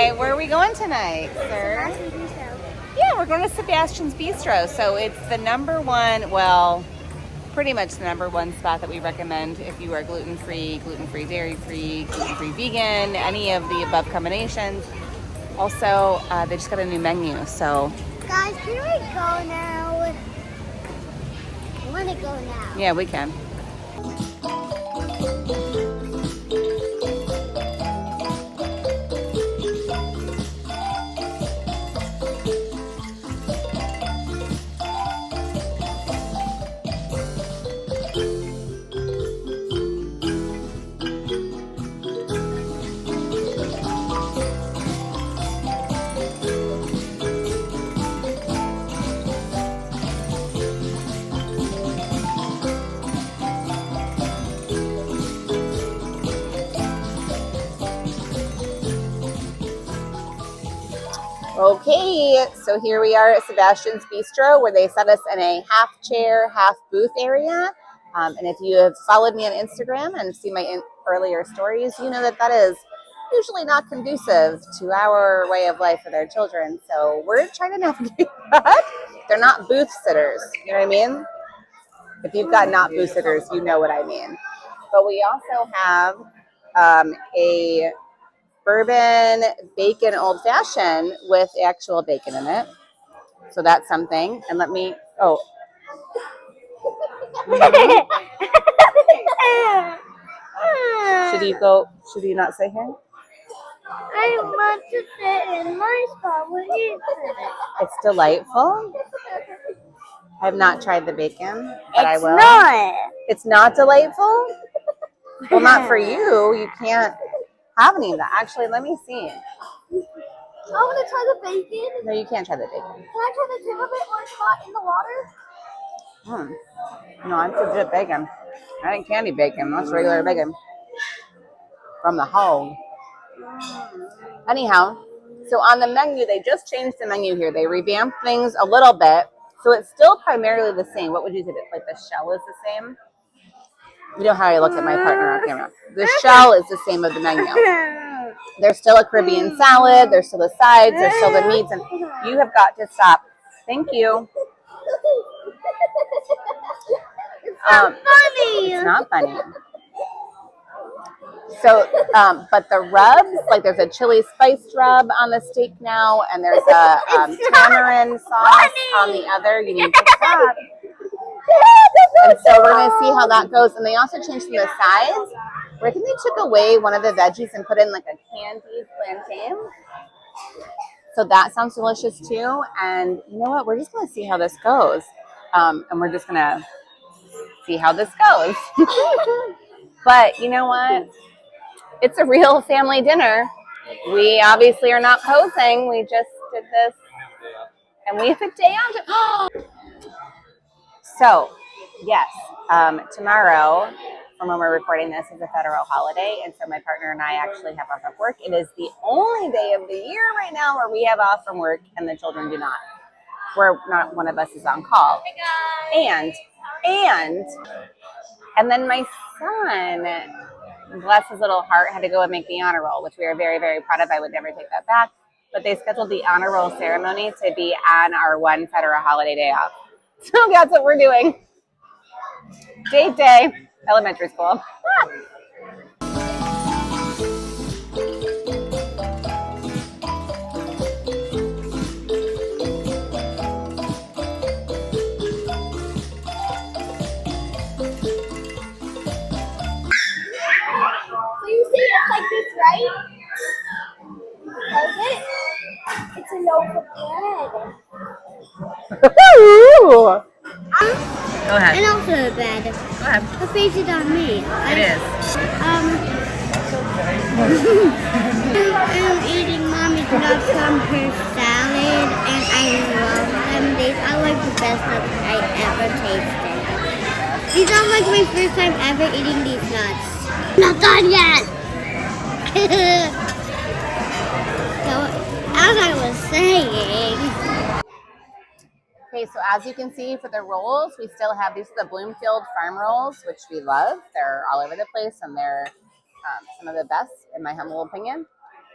Hi, where are we going tonight, sir? Sebastian's Bistro. Yeah, we're going to Sebastian's Bistro. So it's the number one, well, pretty much the number one spot that we recommend if you are gluten-free, dairy-free, gluten-free vegan, any of the above combinations. Also, they just got a new menu, so. Guys, can we go now? I want to go now. Yeah, we can. Okay, so here we are at Sebastian's Bistro, where they set us in a half chair, half booth area. And if you have followed me on Instagram and seen my earlier stories, you know that is usually not conducive to our way of life with our children. So we're trying to navigate that. They're not booth sitters, you know what I mean? If you've got not booth sitters, you know what I mean. But we also have a bourbon bacon old fashioned with actual bacon in it. So that's something. And let me, should you not sit here? I want to sit in my spot where you sit. It's delightful. I have not tried the bacon, but I will. Not. It's not delightful? Well, not for you. You can't have any of that. Actually, let me see. I want to try the bacon. No, you can't try the bacon. Can I try the tip of it or it's hot in the water? No, I'm legit bacon. I ain't candy bacon. That's regular bacon from the hog. Anyhow, so on the menu, they just changed the menu here. They revamped things a little bit. So it's still primarily the same. What would you say? Like the shell is the same? You know how I look at my partner on camera. The shell is the same of the menu. There's still a Caribbean salad. There's still the sides. There's still the meats. And you have got to stop. Thank you. Funny. It's not funny. So, but the rubs, like there's a chili spiced rub on the steak now, and there's a tamarind sauce on the other. You need to stop. And so we're going to see how that goes. And they also changed some of the sides. Where I think they took away one of the veggies and put in like a candied plantain. So that sounds delicious too. And you know what? We're just going to see how this goes. And we're just going to see how this goes. But you know what? It's a real family dinner. We obviously are not posing. We just did this. And we have a day on. So, yes, tomorrow, from when we're recording this, is a federal holiday. And so my partner and I actually have off of work. It is the only day of the year right now where we have off from work and the children do not. Where not one of us is on call. Hey guys. And then my son, bless his little heart, had to go and make the honor roll, which we are very, very proud of. I would never take that back. But they scheduled the honor roll ceremony to be on our one federal holiday day off. So that's what we're doing. Date day, elementary school. It's like this, right? Does it? It's a loaf of bread. Go ahead. And also a bread. Go ahead. The face is on me. It is. I'm eating Mommy's nuts from her salad, and I love them. These are like the best nuts I ever tasted. These are like my first time ever eating these nuts. Not done yet! So, as I was saying... Okay, so as you can see for the rolls, we still have these are the Bloomfield farm rolls, which we love. They're all over the place, and they're some of the best, in my humble opinion.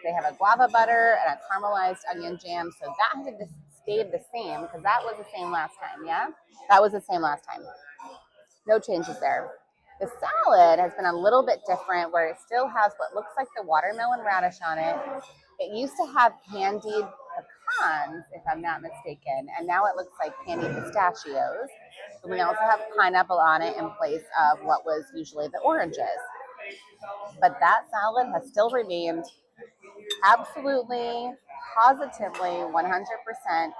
They have a guava butter and a caramelized onion jam. So that has stayed the same because that was the same last time. Yeah, that was the same last time. No changes there. The salad has been a little bit different where it still has what looks like the watermelon radish on it. It used to have candied pecans, if I'm not mistaken, and now it looks like candied pistachios. And we also have pineapple on it in place of what was usually the oranges. But that salad has still remained absolutely, positively, 100%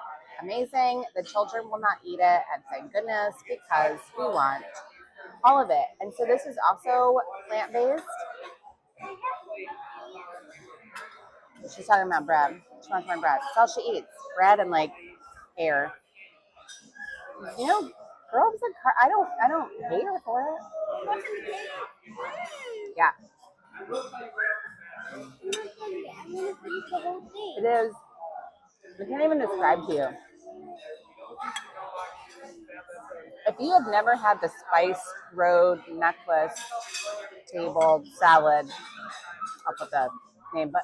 amazing. The children will not eat it, and thank goodness, because we want all of it. And so this is also plant-based. She's talking about bread. She wants my bread. That's all she eats. Bread and like air. You know, girls are, I don't hate her for it. Yeah. It is. I can't even describe to you. If you have never had the Spice Road necklace table salad, I'll put the name, but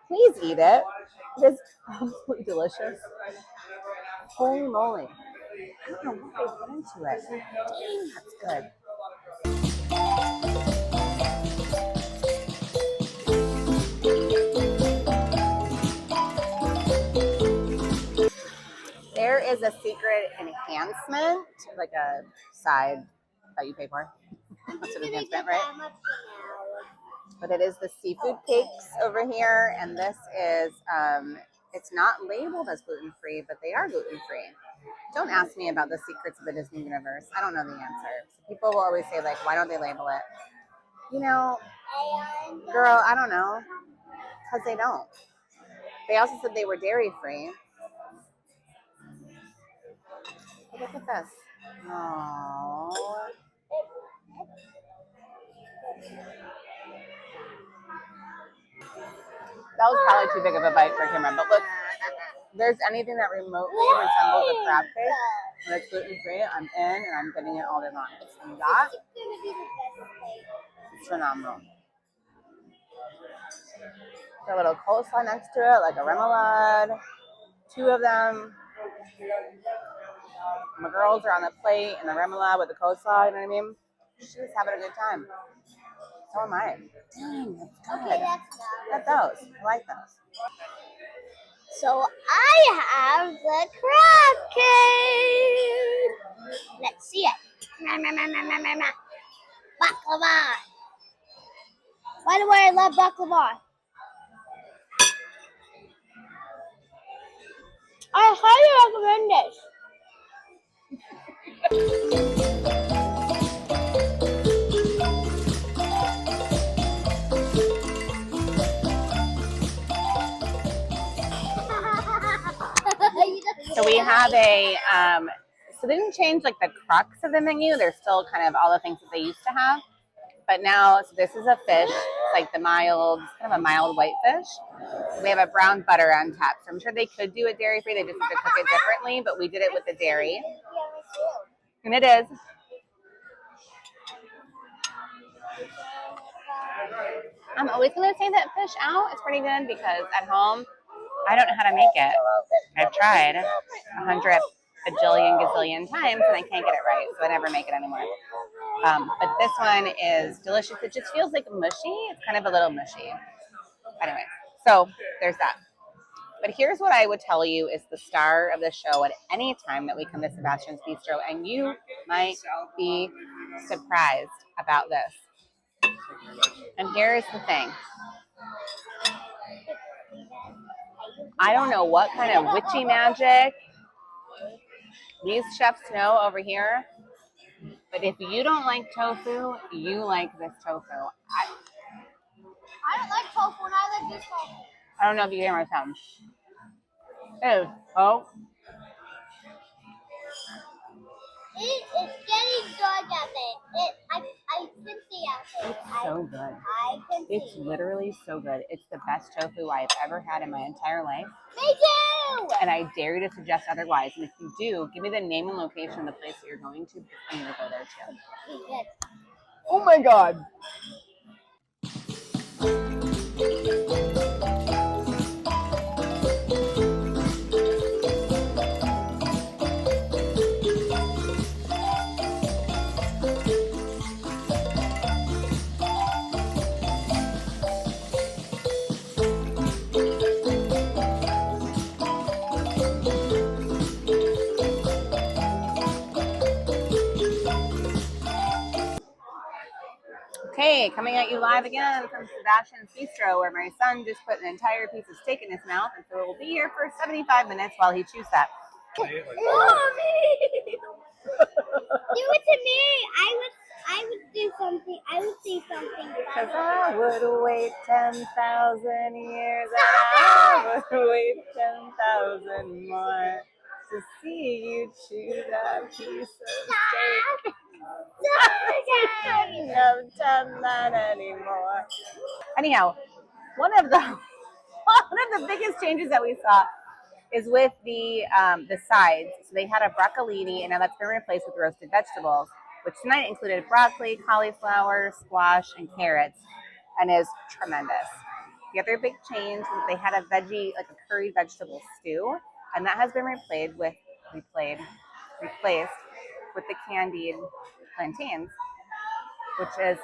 please eat it. It is absolutely delicious. Holy moly. I don't know what they put into it. That's good. There is a secret enhancement, like a side that you pay for. That's an enhancement, right? But it is the seafood cakes over here, and this is, it's not labeled as gluten-free, but they are gluten-free. Don't ask me about the secrets of the Disney universe. I don't know the answer. So people will always say, like, why don't they label it? You know, girl, I don't know. Because they don't. They also said they were dairy-free. Look at this. Aww. That was probably too big of a bite for camera, but look, there's anything that remotely resembles a crab cake, and it's gluten-free, I'm in, and I'm getting it all day long. And that is phenomenal. Got a little coleslaw next to it, like a remoulade, 2 of them. My girls are on the plate and the remoulade with the coleslaw, you know what I mean? She's just having a good time. So am I. Dang, that's good. Okay, that's those. I like those. So I have the crab cake. Let's see it. Baklava. By the way, I love baklava. I highly recommend this. So we have a, so they didn't change like the crux of the menu. They're still kind of all the things that they used to have. But now, so this is a fish. It's like the mild, kind of a mild white fish. We have a brown butter on top. So I'm sure they could do it dairy free. They just have to cook it differently, but we did it with the dairy. And it is. I'm always going to say that fish out. It's pretty good because at home, I don't know how to make it. I've tried 100 bajillion gazillion times and I can't get it right, so I never make it anymore. But this one is delicious. It just feels like mushy. It's kind of a little mushy. Anyway, so there's that. But here's what I would tell you is the star of the show at any time that we come to Sebastian's Bistro, and you might be surprised about this. And here's the thing. I don't know what kind of witchy magic these chefs know over here, but if you don't like tofu, you like this tofu. I don't like tofu and I like this tofu. I don't know if you hear my sound. Ew. Oh. It's getting good at it. I can see at it. It's so good. I can see. It's literally so good. It's the best tofu I've ever had in my entire life. Me too! And I dare you to suggest otherwise. And if you do, give me the name and location of the place that you're going to. I'm going to go there too. Good. Oh my God. Okay, coming at you live again from Sebastian's Bistro, where my son just put an entire piece of steak in his mouth, and so it will be here for 75 minutes while he chews that. Mommy! Do it to me. I would do something. I would say something. Because I would wait 10,000 years, and I would wait 10,000 more to see you chew that piece of steak. I haven't done that anymore. Anyhow, one of the biggest changes that we saw is with the sides. So they had a broccolini, and now that's been replaced with roasted vegetables, which tonight included broccoli, cauliflower, squash, and carrots, and is tremendous. The other big change was they had a veggie, like a curry vegetable stew, and that has been replaced with the candied plantains, which is,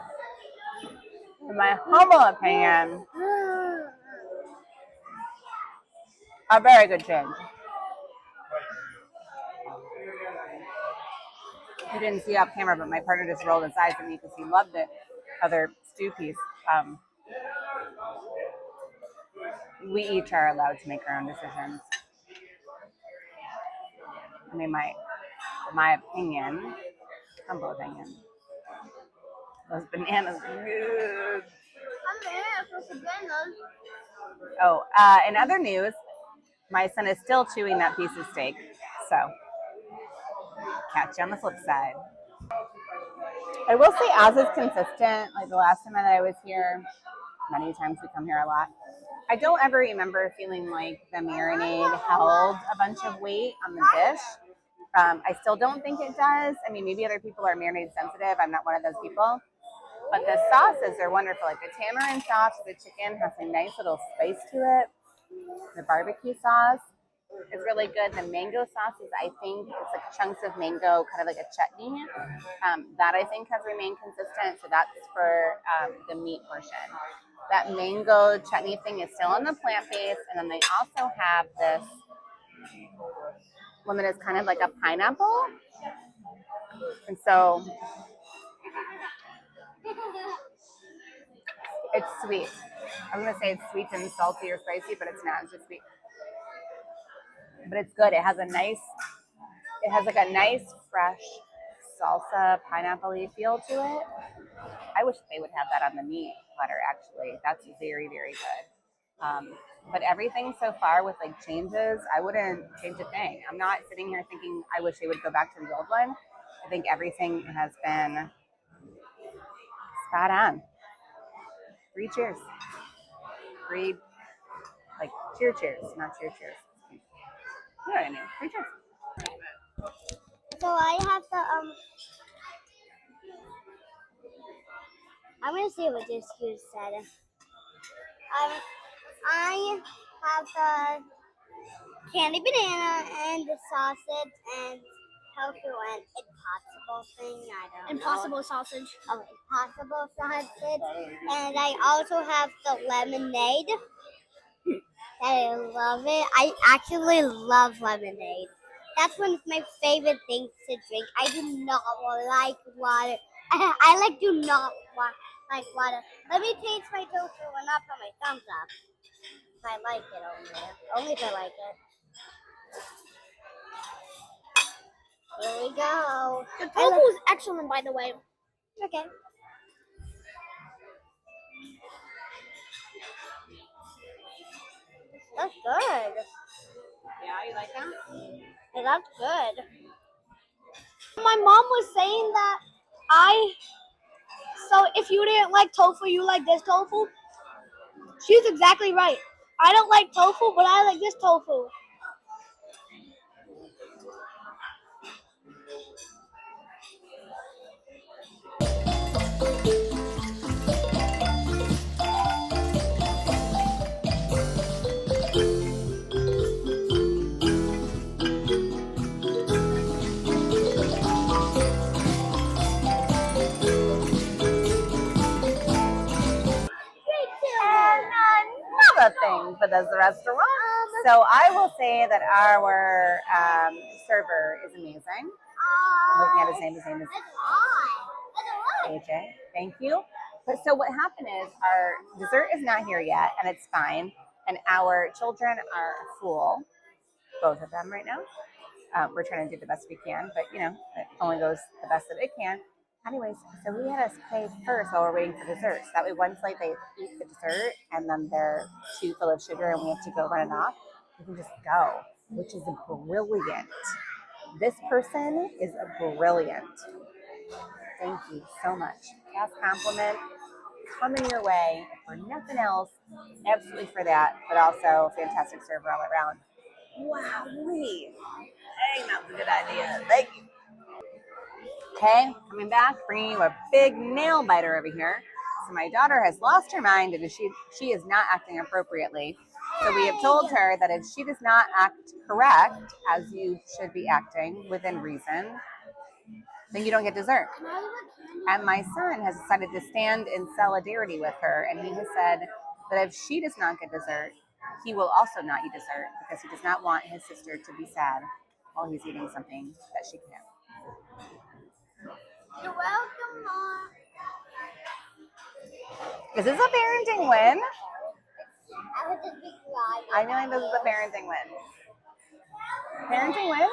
in my humble opinion, a very good change. You didn't see off camera, but my partner just rolled his eyes at me because he loved the other stew piece. We each are allowed to make our own decisions. I mean, my opinion, humble opinion, those bananas are good. Oh, in other news, my son is still chewing that piece of steak, so catch you on the flip side. I will say Oz is consistent. Like the last time that I was here, many times we come here a lot, I don't ever remember feeling like the marinade held a bunch of weight on the dish. I still don't think it does. I mean, maybe other people are marinade sensitive. I'm not one of those people. But the sauces are wonderful. Like the tamarind sauce for the chicken has a nice little spice to it. The barbecue sauce is really good. The mango sauce is, I think, it's like chunks of mango, kind of like a chutney. That I think has remained consistent. So that's for the meat portion. That mango chutney thing is still on the plant-based. And then they also have this one that is kind of like a pineapple. And so it's sweet. I'm going to say it's sweet and salty or spicy, but it's not. It's just sweet. But it's good. It has like a nice, fresh salsa, pineapple-y feel to it. I wish they would have that on the meat platter, actually. That's very, very good. But everything so far with like changes, I wouldn't change a thing. I'm not sitting here thinking I wish they would go back to the old one. I think everything has been spot on. 3 cheers. 3, like cheers, not cheers. You know what I mean? 3 cheers. So I have to I'm gonna see what this dude said. I have the candy banana and the sausage and tofu and impossible thing. I don't know. Impossible sausage. Oh, impossible sausage. And I also have the lemonade. I love it. I actually love lemonade. That's one of my favorite things to drink. I do not like water. I do not like water. Let me taste my tofu and not put my thumbs up. If I like it only. Only if I like it. Here we go. The tofu is excellent, by the way. Okay. That's good. Yeah, you like that? Yeah, that's good. My mom was saying that so if you didn't like tofu, you like this tofu. She's exactly right. I don't like tofu, but I like this tofu. And another thing for this restaurant. So I will say that our server is amazing. I'm looking at his name. His name is AJ. Thank you. But so what happened is our dessert is not here yet, and it's fine. And our children are full, both of them right now. We're trying to do the best we can, but you know, it only goes the best that it can. Anyways, so we had us pay first while we're waiting for dessert. So that way, once like they eat the dessert and then they're too full of sugar and we have to go run it off, we can just go, which is brilliant. This person is brilliant. Thank you so much. Last compliment coming your way for nothing else, absolutely for that, but also fantastic server all around. Wow, dang, that was a good idea. Thank you. Okay, coming back, bringing you a big nail biter over here. So my daughter has lost her mind and she is not acting appropriately. So we have told her that if she does not act correct, as you should be acting within reason, then you don't get dessert. And my son has decided to stand in solidarity with her, and he has said that if she does not get dessert, he will also not eat dessert because he does not want his sister to be sad while he's eating something that she can't. You're welcome, Mom. This is a parenting win. I was just be crying. I feel like this is a parenting win. Parenting win?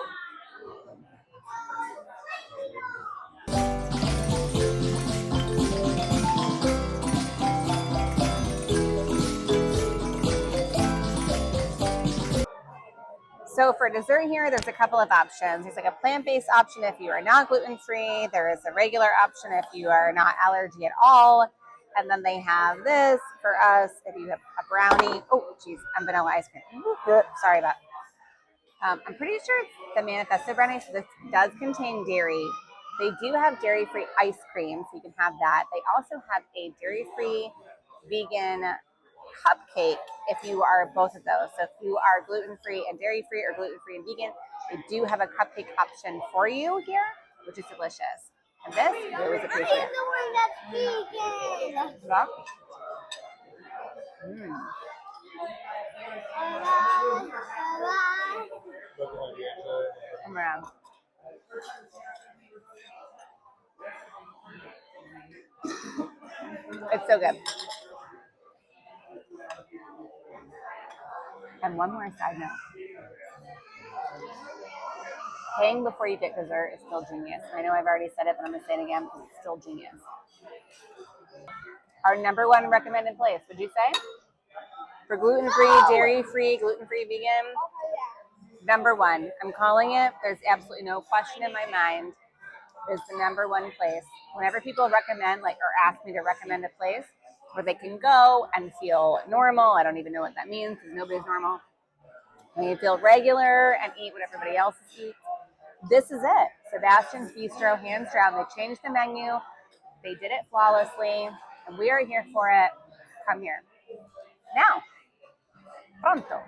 So for dessert here, there's a couple of options. There's like a plant-based option if you are not gluten-free. There is a regular option if you are not allergy at all. And then they have this for us if you have a brownie. Oh, geez, and vanilla ice cream. Sorry about that. I'm pretty sure it's the Manifesto brownie, so this does contain dairy. They do have dairy-free ice cream, so you can have that. They also have a dairy-free vegan cupcake if you are both of those. So if you are gluten-free and dairy-free or gluten-free and vegan, they do have a cupcake option for you here, which is delicious. And this, we always appreciate. I'm the one that's vegan. Yeah. Come around. It's so good. And one more side note. Paying before you get dessert is still genius. I know I've already said it, but I'm going to say it again because it's still genius. Our number one recommended place, would you say? For gluten-free, dairy-free, gluten-free, vegan? Number one. I'm calling it. There's absolutely no question in my mind. It's the number one place. Whenever people recommend, like, or ask me to recommend a place where they can go and feel normal, I don't even know what that means because nobody's normal. When you feel regular and eat what everybody else eats, this is it. Sebastian's Bistro, hands down. They changed the menu. They did it flawlessly, and we are here for it. Come here. Now, pronto.